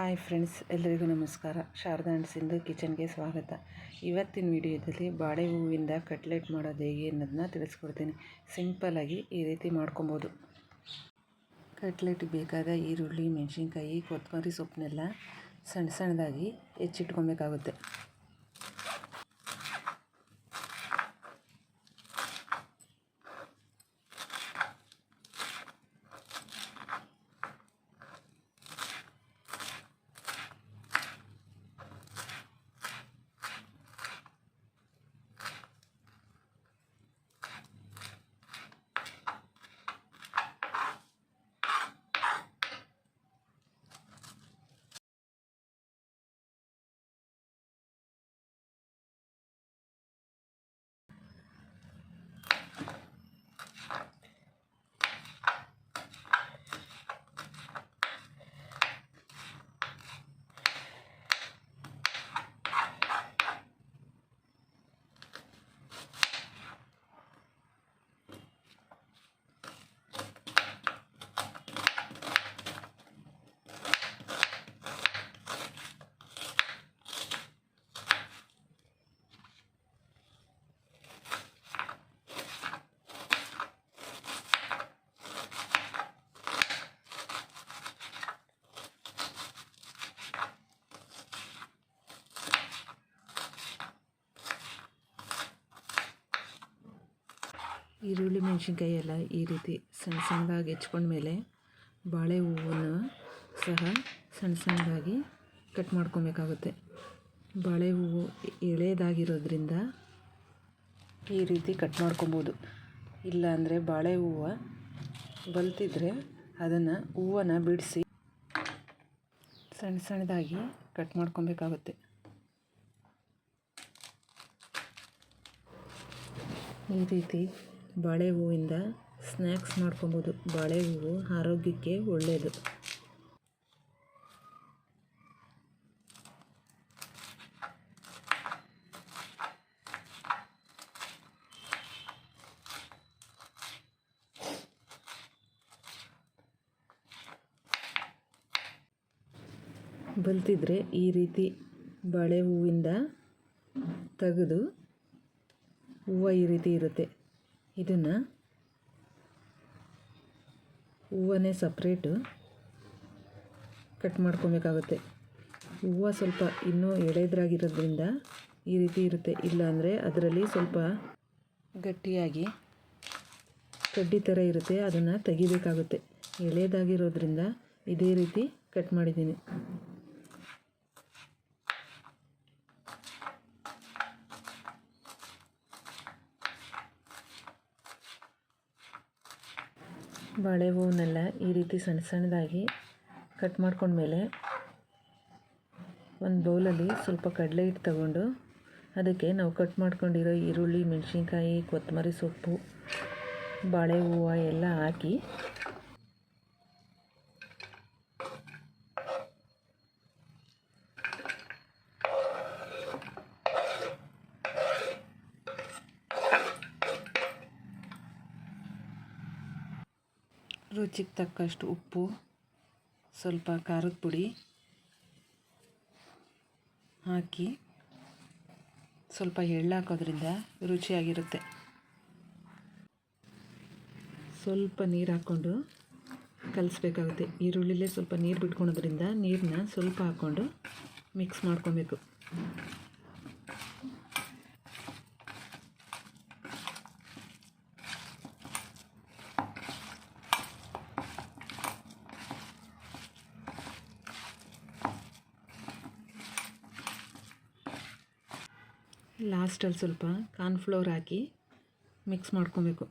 Hi friends, ಎಲ್ಲರಿಗೂ ನಮಸ್ಕಾರ. Sharada and Sindhu ಕಿಚನ್ಗೆ ಸ್ವಾಗತ. ಇವತ್ತಿನ ವಿಡಿಯೋದಲ್ಲಿ ಬಾಳೆ ಹೂವಿಂದ ಕಟ್ಲೆಟ್ ಮಾಡೋದು ಹೇಗೆ ಅನ್ನೋದನ್ನ ತಿಳಿಸ್ಕೊಡ್ತೀನಿ. ಸಿಂಪಲ್ಲಾಗಿ ಈ ರೀತಿ ಮಾಡ್ಕೊಬೋದು. ಕಟ್ಲೆಟ್ಗೆ ಬೇಕಾದ ಈರುಳ್ಳಿ, ಮೆಣಸಿನ್ಕಾಯಿ, ಕೊತ್ತಂಬರಿ ಸೊಪ್ಪನ್ನೆಲ್ಲ ಸಣ್ಣ ಸಣ್ಣದಾಗಿ ಹೆಚ್ಚಿಟ್ಕೊಬೇಕಾಗುತ್ತೆ. ಈರುಳ್ಳಿ, ಮೆಣಸಿನ್ಕಾಯಿ ಎಲ್ಲ ಈ ರೀತಿ ಸಣ್ಣ ಸಣ್ಣದಾಗಿ ಹೆಚ್ಕೊಂಡ್ಮೇಲೆ ಬಾಳೆ ಹೂವನ್ನು ಸಹ ಸಣ್ಣ ಸಣ್ಣದಾಗಿ ಕಟ್ ಮಾಡ್ಕೊಬೇಕಾಗುತ್ತೆ. ಬಾಳೆ ಹೂವು ಎಳೆದಾಗಿರೋದ್ರಿಂದ ಈ ರೀತಿ ಕಟ್ ಮಾಡ್ಕೊಬೋದು. ಇಲ್ಲಾಂದರೆ ಬಾಳೆ ಹೂವು ಬಲ್ತಿದ್ರೆ ಅದನ್ನು ಹೂವನ್ನು ಬಿಡಿಸಿ ಸಣ್ಣ ಸಣ್ಣದಾಗಿ ಕಟ್ ಮಾಡ್ಕೊಬೇಕಾಗುತ್ತೆ. ಈ ರೀತಿ ಬಾಳೆ ಹೂವಿಂದ ಸ್ನ್ಯಾಕ್ಸ್ ಮಾಡ್ಕೊಬೋದು. ಬಾಳೆ ಹೂವು ಆರೋಗ್ಯಕ್ಕೆ ಒಳ್ಳೆಯದು. ಬಲ್ತಿದ್ರೆ ಈ ರೀತಿ ಬಾಳೆ ಹೂವಿಂದ ತೆಗೆದು ಹೂವು ಈ ರೀತಿ ಇರುತ್ತೆ. ಇದನ್ನು ಹೂವನ್ನೇ ಸಪ್ರೇಟು ಕಟ್ ಮಾಡ್ಕೊಬೇಕಾಗುತ್ತೆ. ಹೂವು ಸ್ವಲ್ಪ ಇನ್ನೂ ಎಳೆದ್ರಾಗಿರೋದ್ರಿಂದ ಈ ರೀತಿ ಇರುತ್ತೆ. ಇಲ್ಲಾಂದರೆ ಅದರಲ್ಲಿ ಸ್ವಲ್ಪ ಗಟ್ಟಿಯಾಗಿ ಕಡ್ಡಿ ಥರ ಇರುತ್ತೆ, ಅದನ್ನು ತೆಗಿಬೇಕಾಗುತ್ತೆ. ಎಳೆದಾಗಿರೋದ್ರಿಂದ ಇದೇ ರೀತಿ ಕಟ್ ಮಾಡಿದ್ದೀನಿ. ಬಾಳೆ ಹೂವನ್ನೆಲ್ಲ ಈ ರೀತಿ ಸಣ್ಣ ಸಣ್ಣದಾಗಿ ಕಟ್ ಮಾಡ್ಕೊಂಡ್ಮೇಲೆ ಒಂದು ಬೌಲಲ್ಲಿ ಸ್ವಲ್ಪ ಕಡಲೆ ಹಿಟ್ಟು ತಗೊಂಡು ಅದಕ್ಕೆ ನಾವು ಕಟ್ ಮಾಡ್ಕೊಂಡಿರೋ ಈರುಳ್ಳಿ, ಮೆಣಸಿನ್ಕಾಯಿ, ಕೊತ್ತಂಬರಿ ಸೊಪ್ಪು, ಬಾಳೆ ಹೂವು ಎಲ್ಲ ಹಾಕಿ ರುಚಿಗೆ ತಕ್ಕಷ್ಟು ಉಪ್ಪು, ಸ್ವಲ್ಪ ಖಾರದ ಪುಡಿ ಹಾಕಿ ಸ್ವಲ್ಪ ಎಳ್ಳು ಹಾಕೋದ್ರಿಂದ ರುಚಿಯಾಗಿರುತ್ತೆ. ಸ್ವಲ್ಪ ನೀರು ಹಾಕ್ಕೊಂಡು ಕಲಿಸ್ಬೇಕಾಗುತ್ತೆ. ಈರುಳ್ಳಿಲೇ ಸ್ವಲ್ಪ ನೀರು ಬಿಟ್ಕೊಳೋದ್ರಿಂದ ನೀರನ್ನ ಸ್ವಲ್ಪ ಹಾಕ್ಕೊಂಡು ಮಿಕ್ಸ್ ಮಾಡ್ಕೊಬೇಕು. ಲಾಸ್ಟಲ್ಲಿ ಸ್ವಲ್ಪ ಕಾರ್ನ್ಫ್ಲೋರ್ ಹಾಕಿ ಮಿಕ್ಸ್ ಮಾಡ್ಕೊಬೇಕು.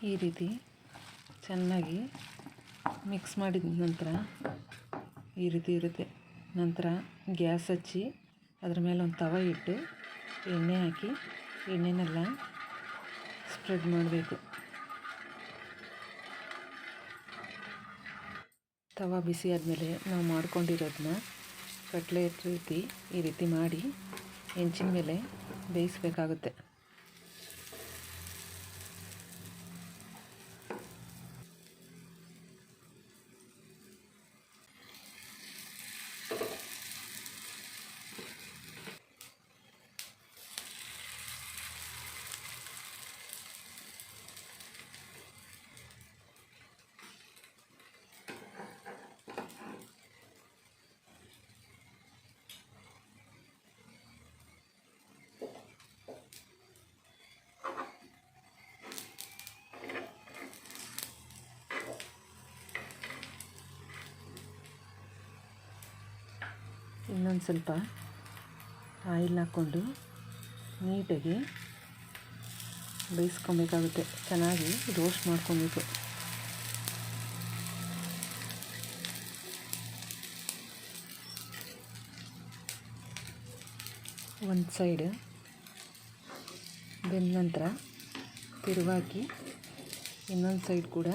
ಈ ರೀತಿ ಚೆನ್ನಾಗಿ ಮಿಕ್ಸ್ ಮಾಡಿದ ನಂತರ ಈ ರೀತಿ ಇರುತ್ತೆ. ನಂತರ ಗ್ಯಾಸ್ ಹಚ್ಚಿ ಅದ್ರ ಮೇಲೆ ಒಂದು ತವ ಇಟ್ಟು ಎಣ್ಣೆ ಹಾಕಿ ಎಣ್ಣೆನೆಲ್ಲ ಸ್ಪ್ರೆಡ್ ಮಾಡಬೇಕು. ತವ ಬಿಸಿ ಆದಮೇಲೆ ನಾವು ಮಾಡ್ಕೊಂಡಿರೋದನ್ನ ಕಟ್ಲೆಟ್ ರೀತಿ ಈ ರೀತಿ ಮಾಡಿ ಹೆಂಚಿನ ಮೇಲೆ ಬೇಯಿಸಬೇಕಾಗುತ್ತೆ. ಇನ್ನೊಂದು ಸ್ವಲ್ಪ ಆಯಿಲ್ ಹಾಕ್ಕೊಂಡು ನೀಟಾಗಿ ಬೇಯಿಸ್ಕೊಬೇಕಾಗುತ್ತೆ. ಚೆನ್ನಾಗಿ ರೋಸ್ಟ್ ಮಾಡ್ಕೊಬೇಕು. ಒಂದು ಸೈಡ್ ಬೆಂದ ನಂತರ ತಿರುವಾಗಿ ಇನ್ನೊಂದು ಸೈಡ್ ಕೂಡ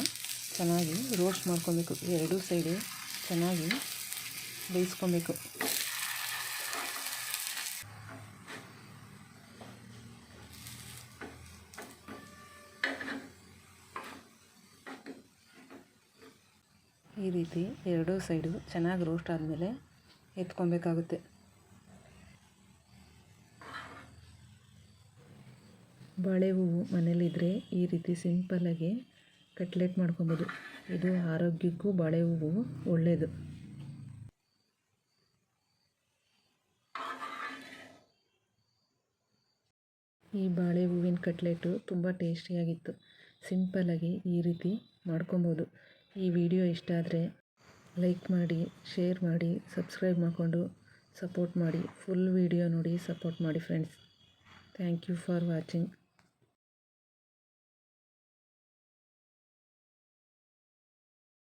ಚೆನ್ನಾಗಿ ರೋಸ್ಟ್ ಮಾಡ್ಕೊಬೇಕು. ಎರಡೂ ಸೈಡು ಚೆನ್ನಾಗಿ ಬೇಯಿಸ್ಕೊಬೇಕು. ಈ ರೀತಿ ಎರಡೂ ಸೈಡು ಚೆನ್ನಾಗಿ ರೋಸ್ಟ್ ಆದಮೇಲೆ ಎತ್ಕೊಬೇಕಾಗುತ್ತೆ. ಬಾಳೆ ಹೂವು ಮನೇಲಿದ್ದರೆ ಈ ರೀತಿ ಸಿಂಪಲ್ಲಾಗಿ ಕಟ್ಲೆಟ್ ಮಾಡ್ಕೊಬೋದು. ಇದು ಆರೋಗ್ಯಕ್ಕೂ ಬಾಳೆ ಹೂವು ಒಳ್ಳೆಯದು. ಈ ಬಾಳೆ ಹೂವಿನ ಕಟ್ಲೆಟು ತುಂಬ ಟೇಸ್ಟಿಯಾಗಿತ್ತು. ಸಿಂಪಲ್ಲಾಗಿ ಈ ರೀತಿ ಮಾಡ್ಕೊಬೋದು. ಈ ವಿಡಿಯೋ ಇಷ್ಟ ಆದರೆ ಲೈಕ್ ಮಾಡಿ, ಶೇರ್ ಮಾಡಿ, ಸಬ್ಸ್ಕ್ರೈಬ್ ಮಾಡಿಕೊಂಡು ಸಪೋರ್ಟ್ ಮಾಡಿ. ಫುಲ್ ವಿಡಿಯೋ ನೋಡಿ ಸಪೋರ್ಟ್ ಮಾಡಿ friends. Thank you for watching.